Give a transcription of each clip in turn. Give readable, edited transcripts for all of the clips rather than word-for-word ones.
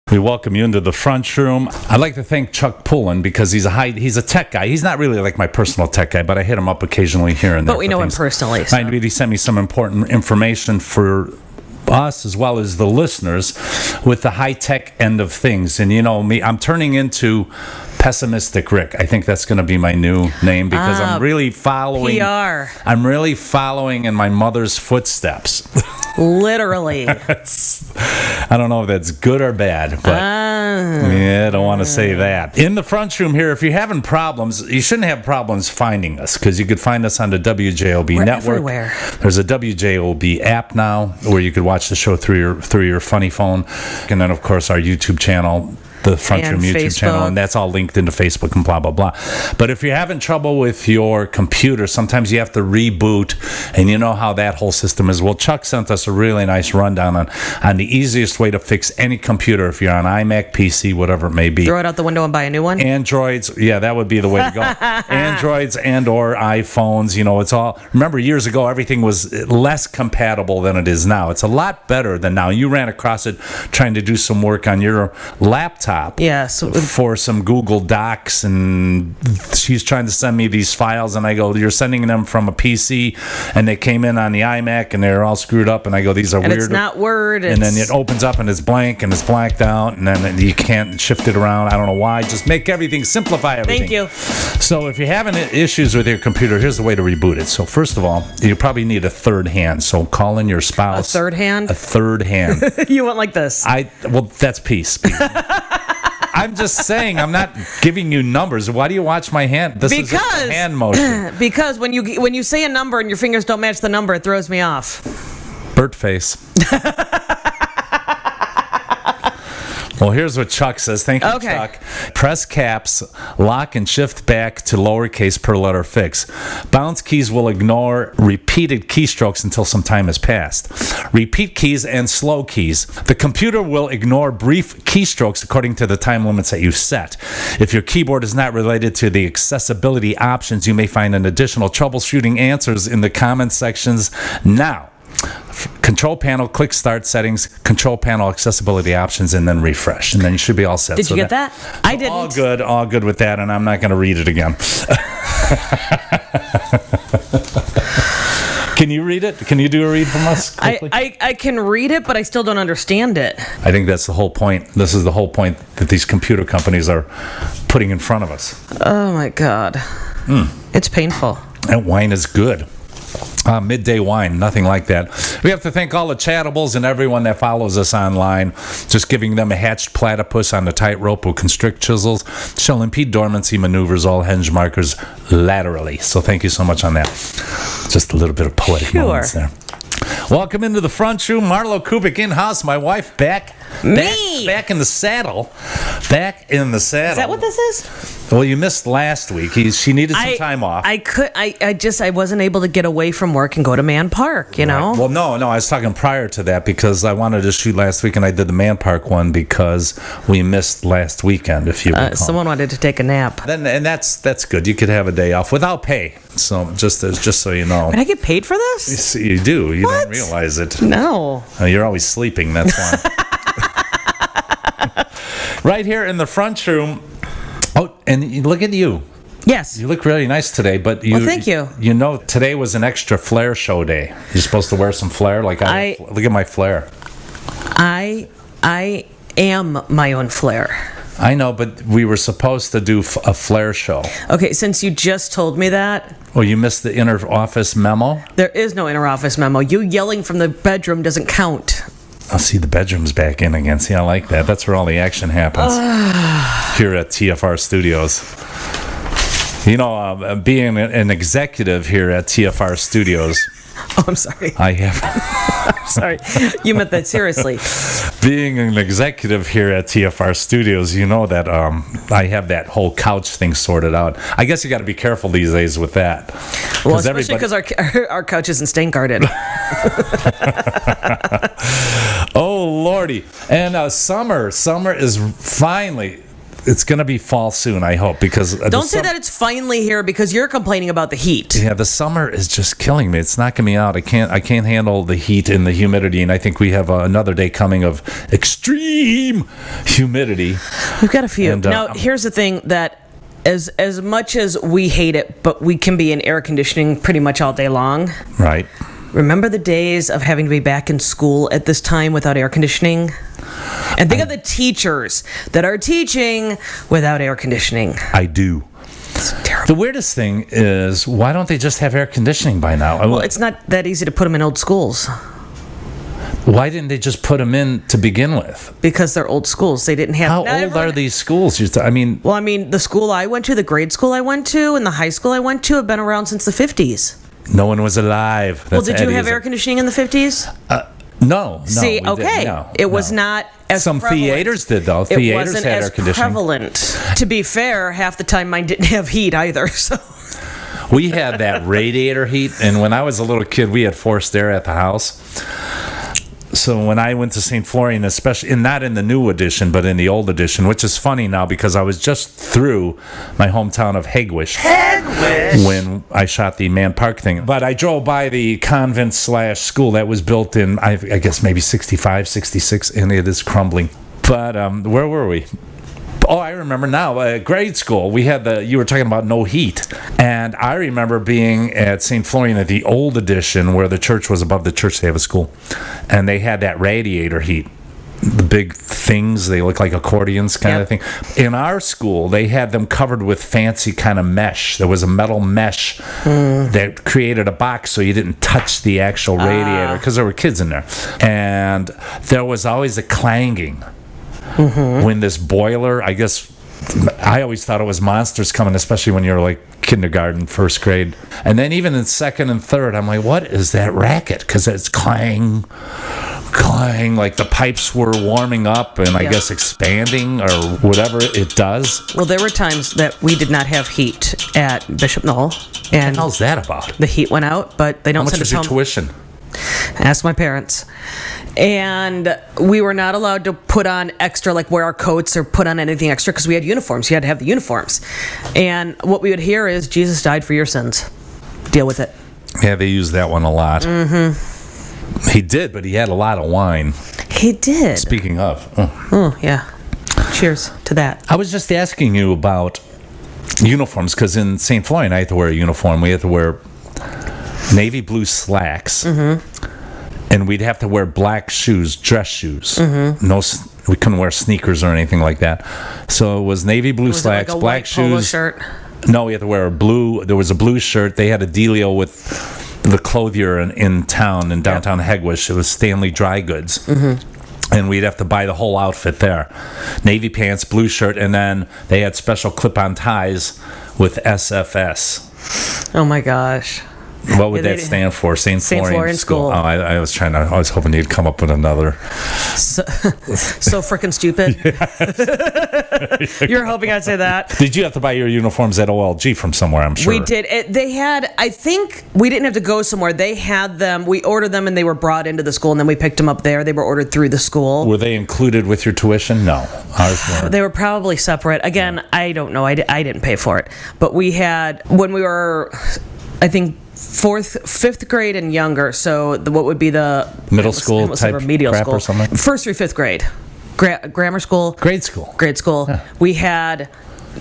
We welcome you into the front room. I'd like to thank Chuck Pullen because he's a tech guy. He's not really like my personal tech guy, but I hit him up occasionally here and there. But we know him personally. So. He sent me some important information for us as well as the listeners with the high-tech end of things. And you know me, I'm turning into Pessimistic Rick. I think that's going to be my new name because I'm really following. PR. I'm really following in my mother's footsteps. Literally. I don't know if that's good or bad, but I don't want to say that. In the front room here, if you're having problems, you shouldn't have problems finding us because you could find us on the WJOB network. Everywhere. There's a WJOB app now where you could watch the show through your funny phone, and then of course our YouTube channel. The Front Room YouTube Facebook. channel, and that's all linked into Facebook and blah, blah, blah. But if you're having trouble with your computer, sometimes you have to reboot, and you know how that whole system is. Well, Chuck sent us a really nice rundown on the easiest way to fix any computer if you're on iMac, PC, whatever it may be. Throw it out the window and buy a new one? Androids, yeah, that would be the way to go. Androids and or iPhones, you know, it's all... Remember, years ago, everything was less compatible than it is now. It's a lot better than now. You ran across it trying to do some work on your laptop. Yes. For some Google Docs, and she's trying to send me these files, and I go, you're sending them from a PC, and they came in on the iMac, and they're all screwed up, and I go, these are and weird. It's not Word. And then it opens up, and it's blank, and it's blacked out, and then you can't shift it around. I don't know why. Just make everything, simplify everything. Thank you. So if you're having issues with your computer, here's the way to reboot it. So first of all, you probably need a third hand. So call in your spouse. A third hand? A third hand. You went like this. Well, that's peace. I'm just saying, I'm not giving you numbers. Why do you watch my hand? This is just a hand motion. Because when you say a number and your fingers don't match the number, it throws me off. Burt face. Well, here's what Chuck says. Thank you, okay. Chuck. Press caps, lock and shift back to lowercase per letter fix. Bounce keys will ignore repeated keystrokes until some time has passed. Repeat keys and slow keys. The computer will ignore brief keystrokes according to the time limits that you set. If your keyboard is not related to the accessibility options, you may find an additional troubleshooting answers in the comment sections now. Control panel, click start settings, control panel accessibility options, and then refresh. And then you should be all set. Did you get that? I didn't. All good with that, and I'm not going to read it again. Can you read it? Can you do a read from us quickly? I can read it, but I still don't understand it. I think that's the whole point. This is the whole point that these computer companies are putting in front of us. Oh, my God. It's painful. That wine is good. Midday wine, nothing like that. We have to thank all the chattables and everyone that follows us online. Just giving them a hatched platypus on the tightrope will constrict chisels, shall impede dormancy maneuvers, all hinge markers laterally. So thank you so much on that. Just a little bit of poetic moments there. Welcome into the front room. MarlowKubic in-house. My wife back in the saddle. Back in the saddle. Is that what this is? Well, you missed last week. She needed some time off. I wasn't able to get away from work and go to Man Park, you know? Well, no, I was talking prior to that because I wanted to shoot last week and I did the Man Park one because we missed last weekend, if you recall. Someone wanted to take a nap. And that's good. You could have a day off without pay. So just so you know. Did I get paid for this? You do. You don't realize it. No. You're always sleeping. That's why. Right here in the front room. Oh, and look at you. Yes. You look really nice today, but well, thank you. You know, today was an extra flair show day. You're supposed to wear some flair. Like look at my flair. I am my own flair. I know, but we were supposed to do a flair show. Okay, since you just told me that. Oh, you missed the inner office memo? There is no inner office memo. You yelling from the bedroom doesn't count. I'll see the bedroom's back in again. See, I like that. That's where all the action happens here at TFR Studios. You know, being an executive here at TFR Studios. Oh, I'm sorry. I have. I'm sorry. You meant that seriously. Being an executive here at TFR Studios, you know that I have that whole couch thing sorted out. I guess you got to be careful these days with that. Well, especially because our couch isn't stain guarded. Oh, Lordy. And summer is finally... it's going to be fall soon, I hope, because Don't say that it's finally here because you're complaining about the heat. Yeah, the summer is just killing me. It's knocking me out. I can't handle the heat and the humidity, and I think we have another day coming of extreme humidity. We've got a few. Now, here's the thing that as much as we hate it, but we can be in air conditioning pretty much all day long. Right. Remember the days of having to be back in school at this time without air conditioning? And think of the teachers that are teaching without air conditioning. I do. It's terrible. The weirdest thing is, why don't they just have air conditioning by now? Well, it's not that easy to put them in old schools. Why didn't they just put them in to begin with? Because they're old schools. They didn't have... How old are these schools? Well, the school I went to, the grade school I went to, and the high school I went to have been around since the 50s. No one was alive. Well, did you have air conditioning in the 50s? No. See, okay. It was not as Some prevalent. theaters did, though. It Theaters wasn't had as air conditioning. prevalent. To be fair, half the time mine didn't have heat either, so... We had that radiator heat, and when I was a little kid, we had forced air at the house. So when I went to St. Florian, especially, and not in the new edition, but in the old edition, which is funny now because I was just through my hometown of Hegwish when I shot the Man Park thing. But I drove by the convent/school that was built in, I guess, maybe 65, 66, and it is crumbling. But where were we? Oh, I remember now. Grade school, we had you were talking about no heat. And I remember being at St. Florian at the old edition where the church was above the church. They have a school. And they had that radiator heat. The big things, they look like accordions kind of thing. In our school, they had them covered with fancy kind of mesh. There was a metal mesh that created a box so you didn't touch the actual radiator because there were kids in there. And there was always a clanging. When this boiler, I guess, I always thought it was monsters coming, especially when you're like kindergarten, first grade. And then even in second and third, I'm like, what is that racket? Because it's clang, clang, like the pipes were warming up and I guess expanding or whatever it does. Well, there were times that we did not have heat at Bishop Knoll. And what the hell's that about? The heat went out, but they don't How much send was us your home. tuition? Ask my parents. And we were not allowed to put on extra, like wear our coats or put on anything extra because we had uniforms. You had to have the uniforms. And what we would hear is, Jesus died for your sins. Deal with it. Yeah, they use that one a lot. He did, but he had a lot of wine. He did. Speaking of. Oh, yeah. Cheers to that. I was just asking you about uniforms because in St. Florian, I had to wear a uniform. We had to wear navy blue slacks, and we'd have to wear black shoes, dress shoes. No, we couldn't wear sneakers or anything like that. So it was navy blue slacks, like a black white polo shoes. shirt? No, we had to wear a blue. There was a blue shirt. They had a dealio with the clothier in town, in downtown Hegwish. It was Stanley Dry Goods. And we'd have to buy the whole outfit there. Navy pants, blue shirt, and then they had special clip-on ties with SFS. Oh my gosh. What would that stand for? St. Florian School. Oh, I was hoping you'd come up with another. So freaking stupid. You're hoping I'd say that. Did you have to buy your uniforms at OLG from somewhere, I'm sure? We did. They had, I think, we didn't have to go somewhere. They had them. We ordered them and they were brought into the school and then we picked them up there. They were ordered through the school. Were they included with your tuition? No. Ours weren't. They were probably separate. Again, I don't know. I didn't pay for it. But we had, when we were, I think, fifth grade and younger. So what would be the middle school type remedial crap school or something? First through fifth grade, grammar school, grade school. Yeah. We had.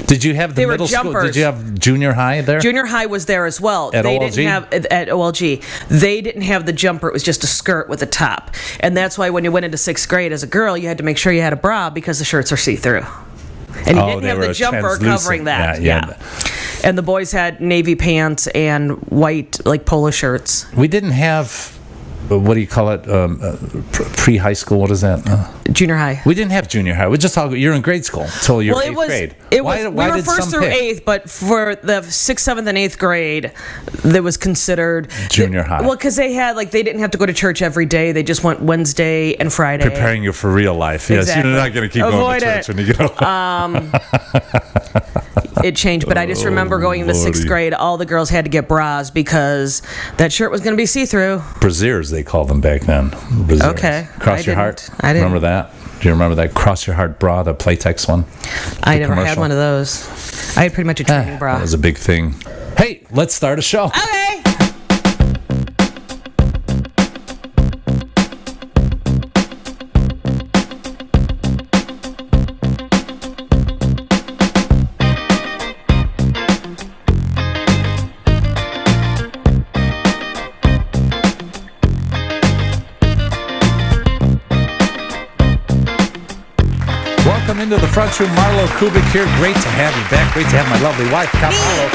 Did you have the middle school? Did you have junior high there? Junior high was there as well. At they OLG? didn't have at OLG. They didn't have the jumper. It was just a skirt with a top, and that's why when you went into sixth grade as a girl, you had to make sure you had a bra because the shirts are see through. And you didn't have the jumper covering that. Yeah. And the boys had navy pants and white, like, polo shirts. We didn't have, what do you call it, pre-high school? What is that? Junior high. We didn't have junior high. We just you're in grade school until you're eighth grade. We were first through eighth, but for the sixth, seventh, and eighth grade, that was considered junior high. Well, because they didn't have to go to church every day. They just went Wednesday and Friday. Preparing you for real life. Yes, exactly. You're not going to keep going to church when you get older. It changed, but I just remember going into sixth grade, all the girls had to get bras because that shirt was going to be see-through. Brassieres, they called them back then. Brassieres. Okay. Cross your heart. I didn't. Remember that? Do you remember that Cross Your Heart bra, the Playtex one? I never had one of those. I had pretty much a training bra. That was a big thing. Hey, let's start a show. Okay. Welcome into the front room. MarlowKubic here. Great to have you back. Great to have my lovely wife, Marlow.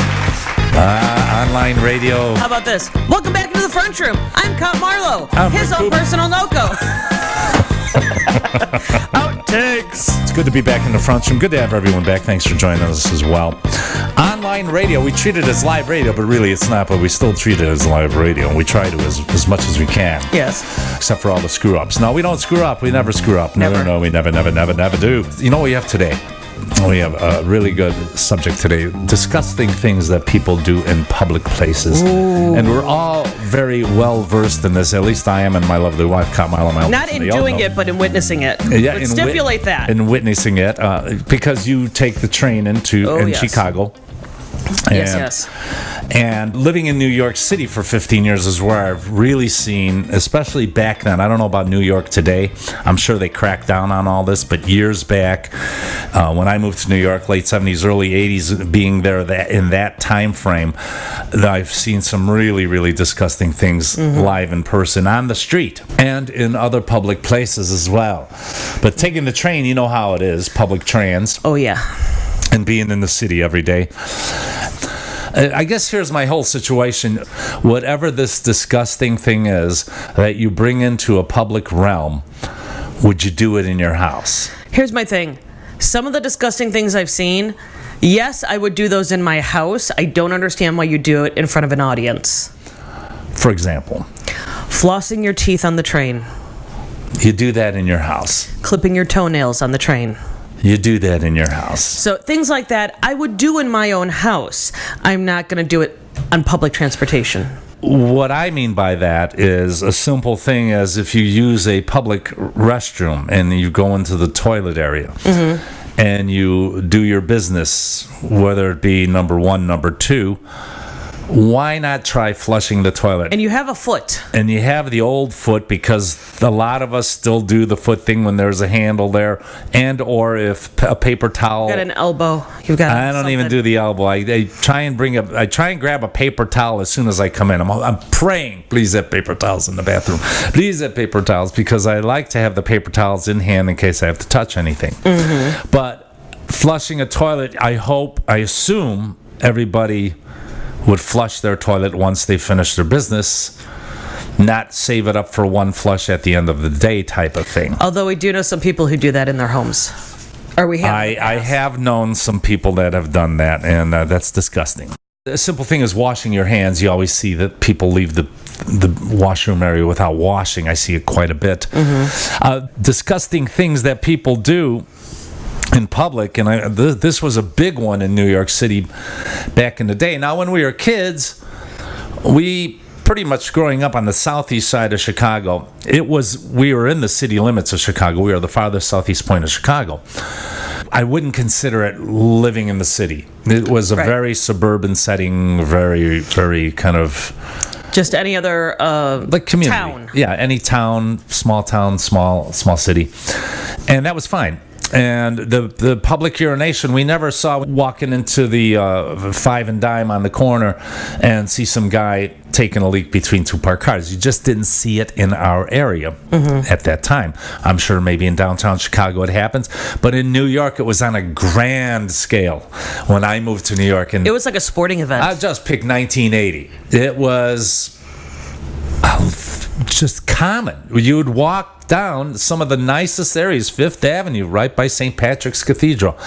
Online radio. How about this? Welcome back into the front room. I'm Cop Marlow, I'm his own personal NOCO. Outtakes. It's good to be back in the front room. Good to have everyone back. Thanks for joining us as well. Online radio, we treat it as live radio, but really it's not, but we still treat it as live radio, and we try to as much as we can. Yes. Except for all the screw-ups. No, we don't screw up. We never screw up. Never. No, we never do. You know what we have today? We have a really good subject today, disgusting things that people do in public places. Ooh. And we're all very well versed in this. At least I am, and my lovely wife, Kamala. Not in doing it, but in witnessing it. Yeah, Let's stipulate that. In witnessing it, because you take the train in Chicago. Yes. And living in New York City for 15 years is where I've really seen, especially back then, I don't know about New York today, I'm sure they cracked down on all this, but years back, when I moved to New York, late 70s, early 80s, being there in that time frame, I've seen some really, really disgusting things live in person on the street and in other public places as well. But taking the train, you know how it is, public trans. Oh, yeah. And being in the city every day. I guess here's my whole situation. Whatever this disgusting thing is that you bring into a public realm, would you do it in your house? Here's my thing. Some of the disgusting things I've seen, yes, I would do those in my house. I don't understand why you do it in front of an audience. For example? Flossing your teeth on the train. You do that in your house. Clipping your toenails on the train. You do that in your house. So things like that I would do in my own house. I'm not going to do it on public transportation. What I mean by that is a simple thing as if you use a public restroom and you go into the toilet area and you do your business, whether it be number one, number two, why not try flushing the toilet? And you have a foot. And you have the old foot because a lot of us still do the foot thing when there's a handle there, and or if a paper towel. You've got an elbow. You've got. I don't even do the elbow. I try and grab a paper towel as soon as I come in. I'm praying, please have paper towels in the bathroom. Please have paper towels because I like to have the paper towels in hand in case I have to touch anything. But flushing a toilet, I assume everybody would flush their toilet once they finish their business, not save it up for one flush at the end of the day type of thing. Although we do know some people who do that in their homes. Or we have. I have known some people that have done that, and that's disgusting. A simple thing is washing your hands. You always see that people leave the washroom area without washing. I see it quite a bit. Disgusting things that people do in public, and this was a big one in New York City back in the day. Now, when we were kids, we pretty much growing up on the southeast side of Chicago, we were in the city limits of Chicago. We are the farthest southeast point of Chicago. I wouldn't consider it living in the city. It was a very suburban setting, very, very kind of just any other like community. Town. Yeah, any town, small city, and that was fine. And the public urination, we never saw walking into the Five and Dime on the corner and see some guy taking a leak between two parked cars. You just didn't see it in our area at that time. I'm sure maybe in downtown Chicago it happens, but in New York it was on a grand scale when I moved to New York. And it was like a sporting event. I just picked 1980. It was just common. You would walk down some of the nicest areas, Fifth Avenue, right by St. Patrick's Cathedral,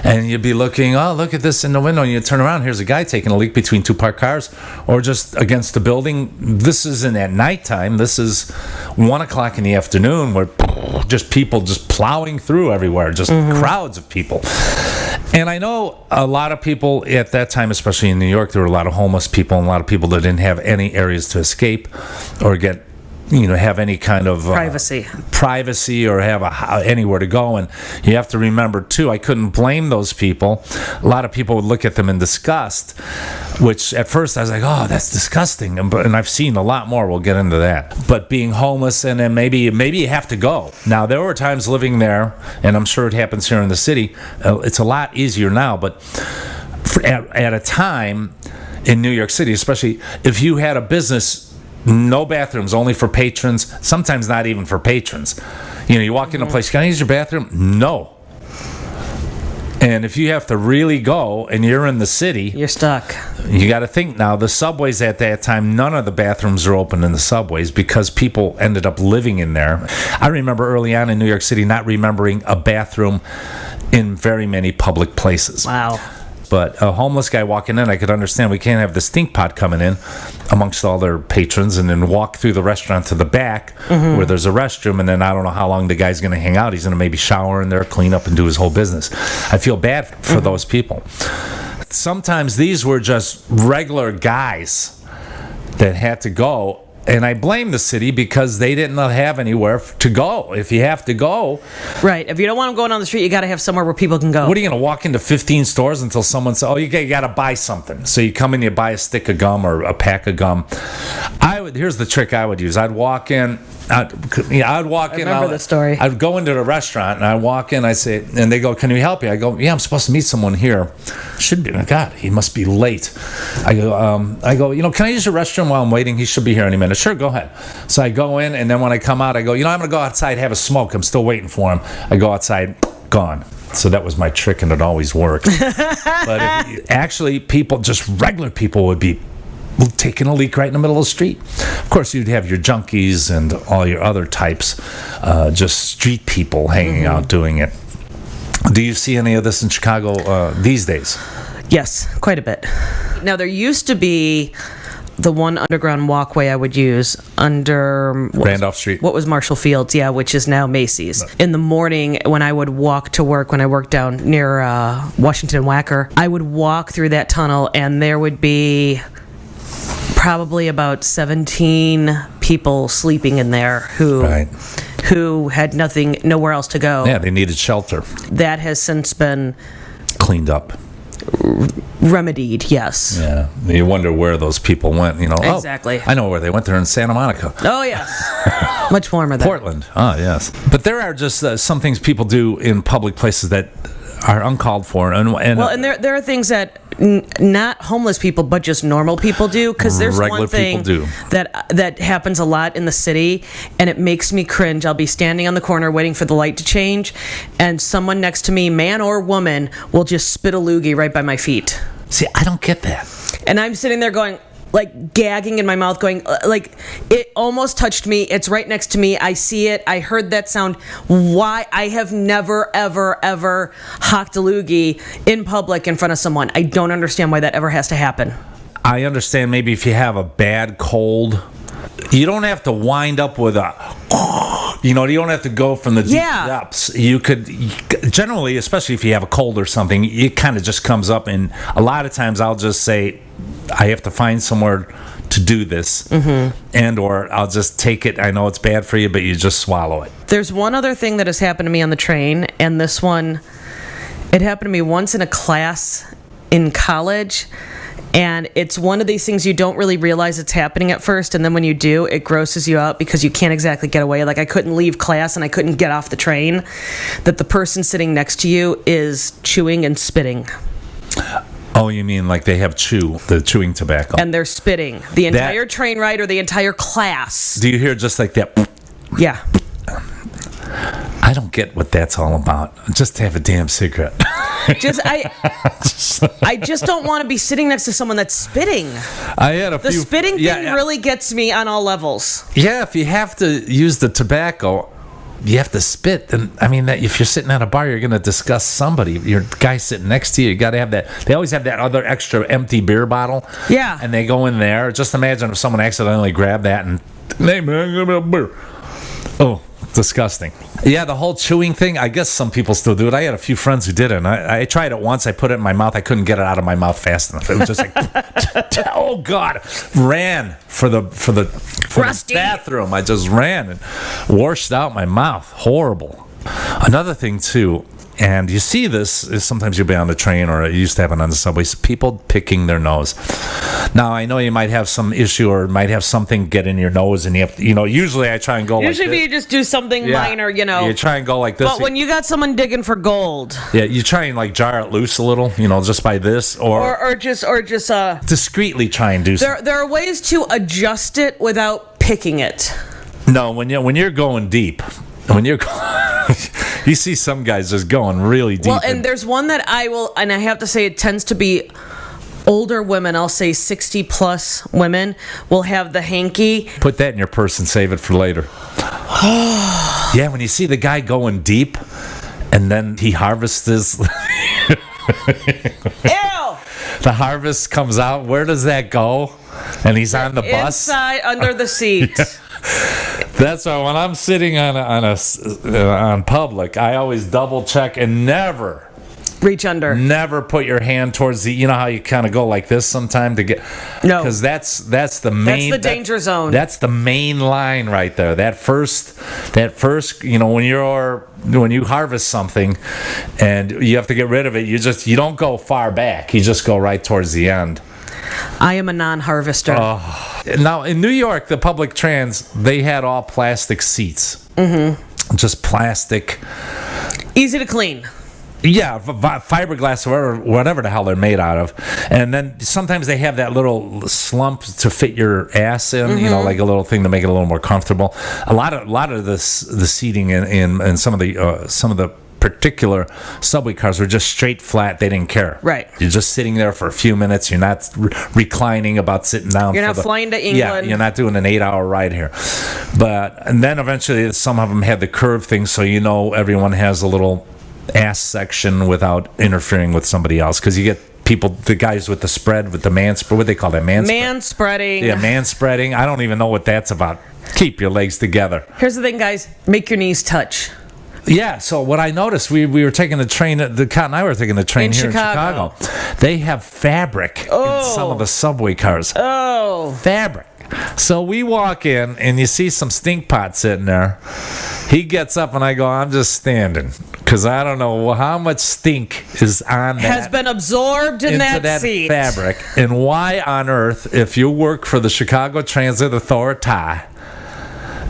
and you'd be looking, look at this in the window, and you turn around, here's a guy taking a leak between two parked cars, or just against the building. This isn't at nighttime. This is 1 o'clock in the afternoon, where just people just plowing through everywhere, just crowds of people. And I know a lot of people at that time, especially in New York, there were a lot of homeless people and a lot of people that didn't have any areas to escape or get have any kind of privacy or have anywhere to go. And you have to remember too, I couldn't blame those people. A lot of people would look at them in disgust, which at first I was like, oh, that's disgusting. And I've seen a lot more. We'll get into that. But being homeless, and then maybe you have to go. Now, there were times living there, and I'm sure it happens here in the city. It's a lot easier now, but at a time in New York City, especially if you had a business, no bathrooms, only for patrons, sometimes not even for patrons. You walk in a place, can I use your bathroom? No. And if you have to really go and you're in the city, you're stuck. You got to think now, the subways at that time, none of the bathrooms are open in the subways because people ended up living in there. I remember early on in New York City not remembering a bathroom in very many public places. Wow. But a homeless guy walking in, I could understand. We can't have the stink pot coming in amongst all their patrons and then walk through the restaurant to the back where there's a restroom, and then I don't know how long the guy's going to hang out. He's going to maybe shower in there, clean up, and do his whole business. I feel bad for those people. Sometimes these were just regular guys that had to go. And I blame the city because they didn't have anywhere to go. If you have to go... Right. If you don't want them going on the street, you got to have somewhere where people can go. What are you going to walk into 15 stores until someone says, oh, you got to buy something. So you come in, you buy a stick of gum or a pack of gum. Here's the trick I would use. I'd walk in... I'd walk in. I remember the story. I'd go into the restaurant and I walk in. I say, and they go, "Can we help you?" I go, "Yeah, I'm supposed to meet someone here. Should be. God, he must be late." I go, "Can I use your restroom while I'm waiting? He should be here any minute." "Sure, go ahead." So I go in, and then when I come out, I go, "I'm gonna go outside, have a smoke. I'm still waiting for him." I go outside, gone. So that was my trick, and it always worked. But actually, people, just regular people, would be taking a leak right in the middle of the street. Of course, you'd have your junkies and all your other types, just street people hanging out doing it. Do you see any of this in Chicago these days? Yes, quite a bit. Now, there used to be the one underground walkway I would use under Randolph Street. What was Marshall Fields, which is now Macy's. In the morning, when I would walk to work, when I worked down near Washington Wacker, I would walk through that tunnel, and there would be probably about 17 people sleeping in there who had nowhere else to go. Yeah, they needed shelter. That has since been cleaned up, remedied. Yes. Yeah, you wonder where those people went. Exactly. I know where they went. They're in Santa Monica. Oh yes, much warmer there. Portland. Oh yes. But there are just some things people do in public places that are uncalled for, and there are things that not homeless people but just normal people do, because there's one thing that happens a lot in the city, and it makes me cringe. I'll be standing on the corner waiting for the light to change, and someone next to me, man or woman, will just spit a loogie right by my feet. See, I don't get that. And I'm sitting there going, like, gagging in my mouth, going, like, it almost touched me. It's right next to me. I see it. I heard that sound. Why? I have never, ever, ever hocked a loogie in public in front of someone. I don't understand why that ever has to happen. I understand maybe if you have a bad cold, you don't have to wind up with you don't have to go from the deep depths. You could, generally, especially if you have a cold or something, it kind of just comes up, and a lot of times I'll just say, I have to find somewhere to do this, and or I'll just take it. I know it's bad for you, but you just swallow it. There's one other thing that has happened to me on the train, and this one, it happened to me once in a class in college, and it's one of these things you don't really realize it's happening at first, and then when you do, it grosses you out because you can't exactly get away. Like, I couldn't leave class and I couldn't get off the train, that the person sitting next to you is chewing and spitting. Oh, you mean like they have the chewing tobacco. And they're spitting. The entire train ride or the entire class. Do you hear just like that? Yeah. I don't get what that's all about. Just have a damn cigarette. I just don't want to be sitting next to someone that's spitting. The spitting thing really gets me on all levels. Yeah, if you have to use the tobacco, you have to spit. Then if you're sitting at a bar, you're going to discuss somebody. Your guy sitting next to you. You got to have that. They always have that other extra empty beer bottle. Yeah. And they go in there. Just imagine if someone accidentally grabbed that and, hey man, give me a beer. Oh, Disgusting. Yeah, the whole chewing thing, I guess some people still do it. I had a few friends who did it, and I tried it once. I put it in my mouth. I couldn't get it out of my mouth fast enough. It was just like, oh, God. Ran for the bathroom. I just ran and washed out my mouth. Horrible. Another thing, too, and you see this is sometimes you'll be on the train, or you used to happen on the subways, people picking their nose. Now, I know you might have some issue or might have something get in your nose, and you have to, usually I try and go usually like this. you just do something minor, You try and go like this. But when you got someone digging for gold. Yeah, you try and like jar it loose a little, just by this. Or just discreetly try and do something. There are ways to adjust it without picking it. No, when you're going deep, you see some guys just going really deep. Well, and there's one that I have to say it tends to be older women. I'll say 60 plus women will have the hanky. Put that in your purse and save it for later. Yeah, when you see the guy going deep and then he harvests his... Ew! The harvest comes out. Where does that go? And he's on the bus? Inside, under the seat. That's why when I'm sitting on public, I always double check and never reach under. Never put your hand towards the. You know how you kind of go like this sometime to get. No, because that's the main. That's the danger zone. That's the main line right there. That first. When you harvest something, and you have to get rid of it, you don't go far back. You just go right towards the end. I am a non-harvester. Now, in New York, the public trans, they had all plastic seats. Mm-hmm. Just plastic. Easy to clean. Yeah, fiberglass or whatever the hell they're made out of. And then sometimes they have that little slump to fit your ass in, mm-hmm. Like a little thing to make it a little more comfortable. A lot of the seating in some of the particular subway cars were just straight flat. They didn't care. Right. You're just sitting there for a few minutes. You're not reclining about sitting down. You're not flying to England. Yeah, you're not doing an 8-hour ride here. And then eventually some of them had the curved thing, so everyone has a little ass section without interfering with somebody else, because you get the guys with the spread, with the what do they call that? Man-spreading. Yeah, man-spreading. I don't even know what that's about. Keep your legs together. Here's the thing, guys. Make your knees touch. Yeah, so what I noticed, we were taking the train, Kat and I were taking the train here in Chicago. They have fabric in some of the subway cars. Oh. Fabric. So we walk in, and you see some stink pot sitting there. He gets up, and I go, I'm just standing, because I don't know how much stink is on that. Has been absorbed into that seat. Fabric. And why on earth, if you work for the Chicago Transit Authority,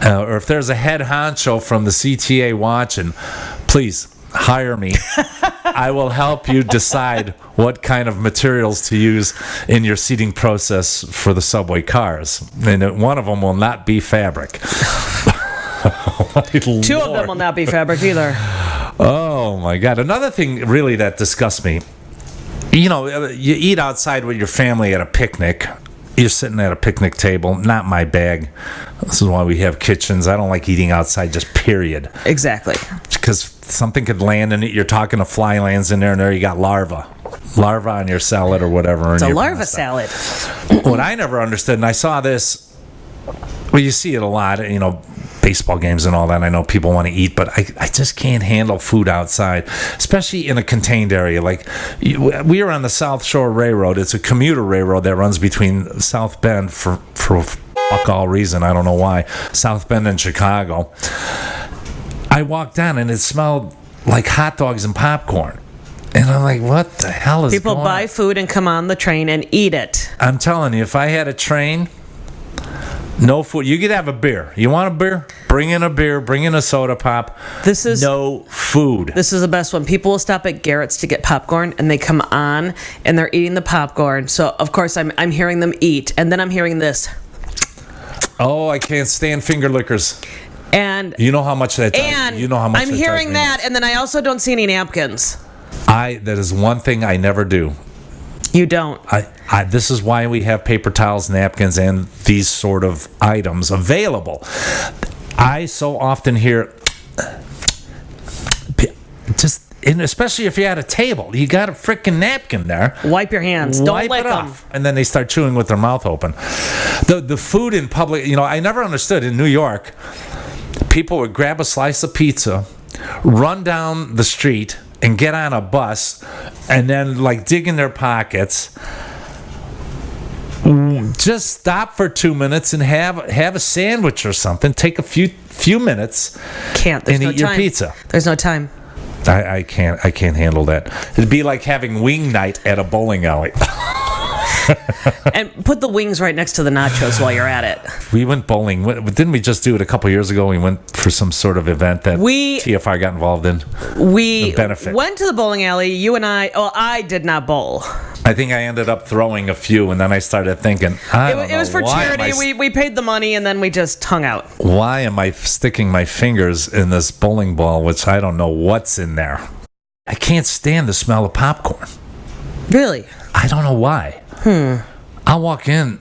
or if there's a head honcho from the CTA watching, please hire me. I will help you decide what kind of materials to use in your seating process for the subway cars. And one of them will not be fabric. Two of them will not be fabric either. Oh, my God. Another thing really that disgusts me, you eat outside with your family at a picnic. You're sitting at a picnic table, not my bag. This is why we have kitchens. I don't like eating outside, just period. Exactly. Because something could land in it. You're talking a fly lands in there, and there you got larva on your salad or whatever. It's a larva salad. What I never understood, and I saw this, well, you see it a lot, baseball games and all that. I know people want to eat, but I just can't handle food outside, especially in a contained area. Like, we are on the South Shore Railroad. It's a commuter railroad that runs between South Bend for fuck all reason. I don't know why. South Bend and Chicago. I walked down and it smelled like hot dogs and popcorn. And I'm like, what the hell is going on? People buy food and come on the train and eat it. I'm telling you, if I had a train... No food. You could have a beer. You want a beer? Bring in a beer. Bring in a soda pop. No food. This is the best one. People will stop at Garrett's to get popcorn, and they come on, and they're eating the popcorn. So, of course, I'm hearing them eat, and then I'm hearing this. Oh, I can't stand finger lickers. And you know how much that does. And you know how much I'm hearing that, and then I also don't see any napkins. That is one thing I never do. You don't. This is why we have paper towels, napkins, and these sort of items available. I so often hear, and especially if you're at a table, you got a freaking napkin there. Wipe your hands. Don't lick them. And then they start chewing with their mouth open. The food in public, I never understood in New York. people would grab a slice of pizza, run down the street, and get on a bus, and then like dig in their pockets. Just stop for 2 minutes and have a sandwich or something. Take a few minutes and eat your pizza. There's no time. I can't handle that. It'd be like having wing night at a bowling alley. And put the wings right next to the nachos while you're at it. We went bowling. Didn't we just do it a couple years ago? We went for some sort of event that TFR got involved in. We went to the bowling alley. You and I did not bowl. I think I ended up throwing a few, and then I started thinking, it was for charity. We paid the money, and then we just hung out. Why am I sticking my fingers in this bowling ball, which I don't know what's in there? I can't stand the smell of popcorn. Really? I don't know why. I'll walk in.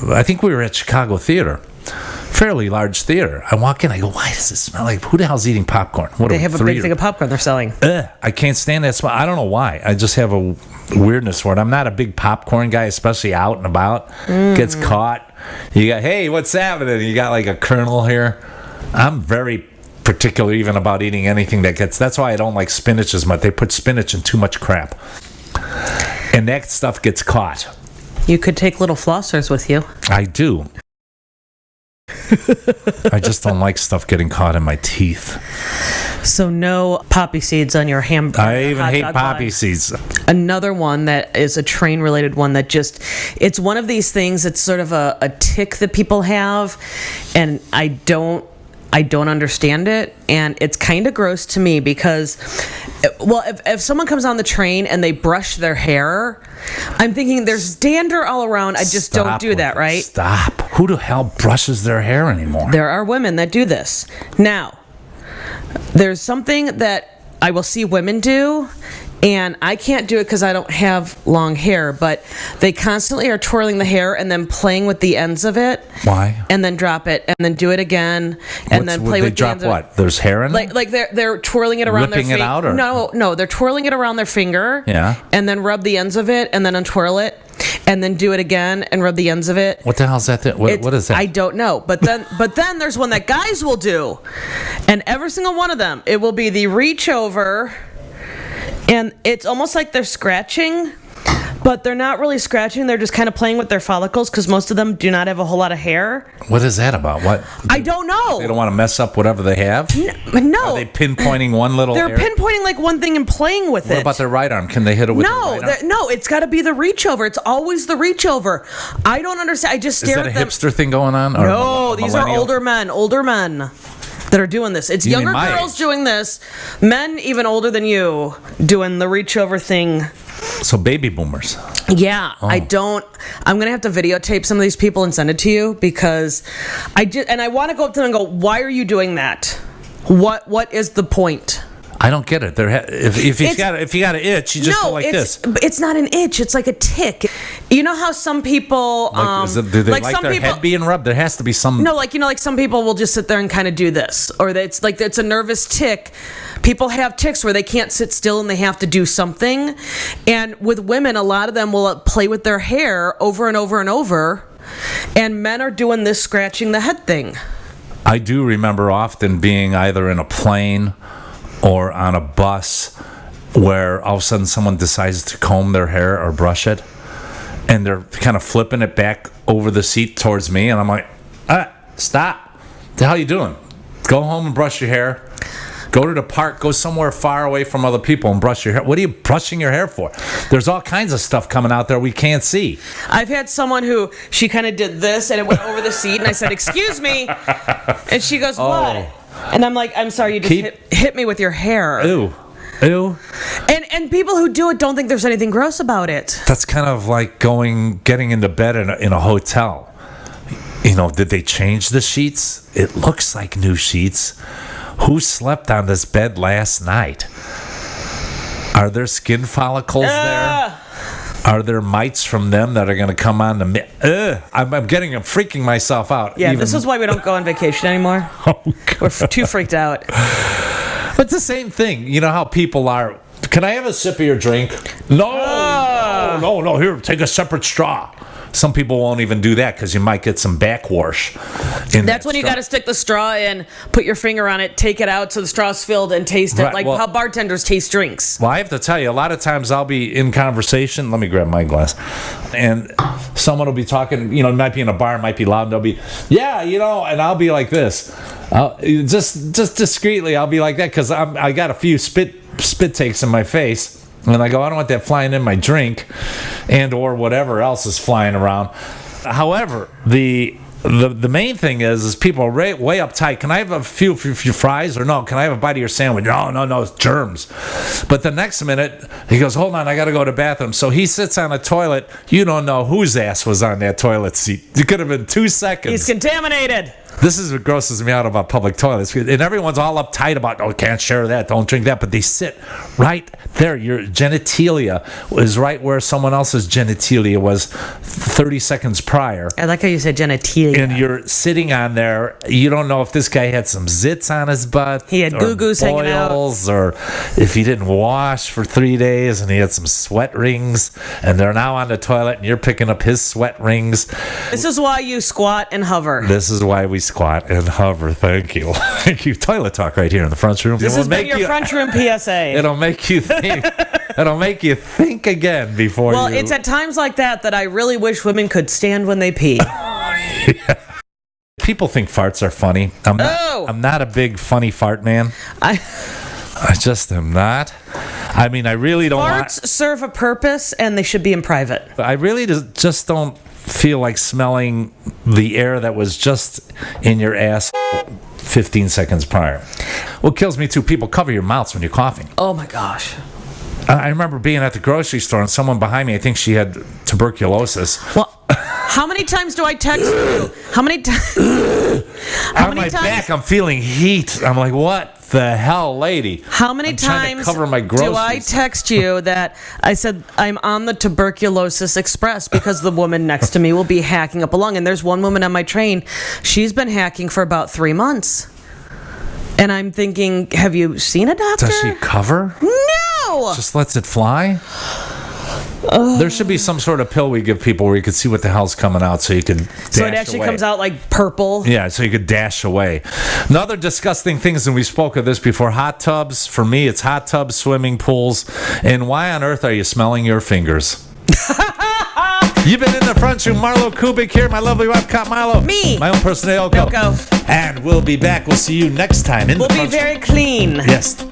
I think we were at Chicago Theater. Fairly large theater. I walk in, I go, why does it smell like, who the hell's eating popcorn? They have a big thing of popcorn they're selling. I can't stand that smell. I don't know why. I just have a weirdness for it. I'm not a big popcorn guy, especially out and about. Gets caught. You got, hey, what's happening? You got like a kernel here. I'm very particular even about eating anything that gets, that's why I don't like spinach as much. They put spinach in too much crap. And that stuff gets caught. You could take little flossers with you. I do. I just don't like stuff getting caught in my teeth. So no poppy seeds on your hamburger. I even hate poppy seeds. Another one that is a train related one that just, it's one of these things, it's sort of a tick that people have, and I don't understand it, and it's kind of gross to me because, well, if someone comes on the train and they brush their hair, I'm thinking there's dander all around. I just don't do that, right? Stop. Who the hell brushes their hair anymore? There are women that do this. Now, there's something that I will see women do, and I can't do it because I don't have long hair, but they constantly are twirling the hair and then playing with the ends of it. Why? And then drop it, and then do it again, and then play with the ends of it. They drop what? There's hair in it? Like they're twirling it around their finger. Ripping it out? Or? No, they're twirling it around their finger. Yeah. And then rub the ends of it, and then untwirl it, and then do it again and rub the ends of it. What the hell's that? What is that? I don't know. But then there's one that guys will do, and every single one of them, it will be the reach over. And it's almost like they're scratching, but they're not really scratching. They're just kind of playing with their follicles because most of them do not have a whole lot of hair. What is that about? What? I don't know. They don't want to mess up whatever they have? No. Are they pinpointing one little They're area? pinpointing like one thing and playing with it. What about their right arm? Can they hit it with their right arm? No, it's got to be the reach over. It's always the reach over. I don't understand. I just stare at them. Is that a hipster thing going on? Or no, these are older men that are doing this. It's younger girls doing this, men even older than you doing the reach over thing. So baby boomers. Yeah, oh. I'm going to have to videotape some of these people and send it to you because I want to go up to them and go, why are you doing that? What is the point? I don't get it. If you got an itch, you just go like this. It's not an itch. It's like a tick. You know how some people do they like their head being rubbed? There has to be some. No, like some people will just sit there and kind of do this, or it's like it's a nervous tick. People have ticks where they can't sit still and they have to do something. And with women, a lot of them will play with their hair over and over and over. And men are doing this scratching the head thing. I do remember often being either in a plane or on a bus where all of a sudden someone decides to comb their hair or brush it, and they're kind of flipping it back over the seat towards me, and I'm like, stop. What the hell are you doing? Go home and brush your hair. Go to the park, go somewhere far away from other people and brush your hair. What are you brushing your hair for? There's all kinds of stuff coming out there we can't see. I've had someone who, she kind of did this and it went over the seat, and I said, excuse me. And she goes, what? And I'm like, I'm sorry, you just hit me with your hair. Ew. And people who do it don't think there's anything gross about it. That's kind of like getting into bed in a hotel. Did they change the sheets? It looks like new sheets. Who slept on this bed last night? Are there skin follicles there? Are there mites from them that are going to come on the... I'm freaking myself out. Yeah, this is why we don't go on vacation anymore. Oh, God. We're too freaked out. It's the same thing. You know how people are... Can I have a sip of your drink? No. Here, take a separate straw. Some people won't even do that because you might get some backwash. That's when you got to stick the straw in, put your finger on it, take it out so the straw's filled, and taste it, Right, how bartenders taste drinks. Well, I have to tell you, a lot of times I'll be in conversation. Let me grab my glass. And someone will be talking, it might be in a bar, it might be loud, and they'll be, and I'll be like this. Just discreetly, I'll be like that because I got a few spit takes in my face. And I go, I don't want that flying in my drink and or whatever else is flying around. However, the main thing is people are way uptight. Can I have a few fries or no? Can I have a bite of your sandwich? No, it's germs. But the next minute, he goes, hold on, I got to go to the bathroom. So he sits on a toilet. You don't know whose ass was on that toilet seat. It could have been 2 seconds. He's contaminated. This is what grosses me out about public toilets. And everyone's all uptight about, can't share that, don't drink that. But they sit right there. Your genitalia is right where someone else's genitalia was 30 seconds prior. I like how you said genitalia. And you're sitting on there. You don't know if this guy had some zits on his butt. He had goo-goos hanging out. Or if he didn't wash for 3 days and he had some sweat rings. And they're now on the toilet and you're picking up his sweat rings. This is why you squat and hover. This is why we squat and hover. Thank you. Thank you. Toilet talk right here in the front room. This has been your front room PSA. It'll make you think. It'll make you think again before you... Well, it's at times like that I really wish women could stand when they pee. Yeah. People think farts are funny. I'm not a big funny fart man. I just am not. I mean, I really don't Farts serve a purpose, and they should be in private. I really just don't feel like smelling the air that was just in your ass 15 seconds prior. What kills me too, people cover your mouths when you're coughing. Oh my gosh. I remember being at the grocery store and someone behind me, I think she had tuberculosis. Well, how many times do I text you? How many times? On my back, I'm feeling heat. I'm like, what the hell, lady? How many times cover my groceries. do I text you that I said I'm on the tuberculosis express because the woman next to me will be hacking up a lung? And there's one woman on my train. She's been hacking for about 3 months. And I'm thinking, have you seen a doctor? Does she cover? No! Just lets it fly? There should be some sort of pill we give people where you could see what the hell's coming out so you could dash away. So it actually comes out like purple? Yeah, so you could dash away. Another disgusting things, and we spoke of this before, hot tubs. For me, it's hot tubs, swimming pools. And why on earth are you smelling your fingers? You've been in the front room. MarlowKubic here. My lovely wife, Cop Milo. Me. My own person, Yoko. Yoko. And we'll be back. We'll see you next time in We'll the be front room. very clean. Yes.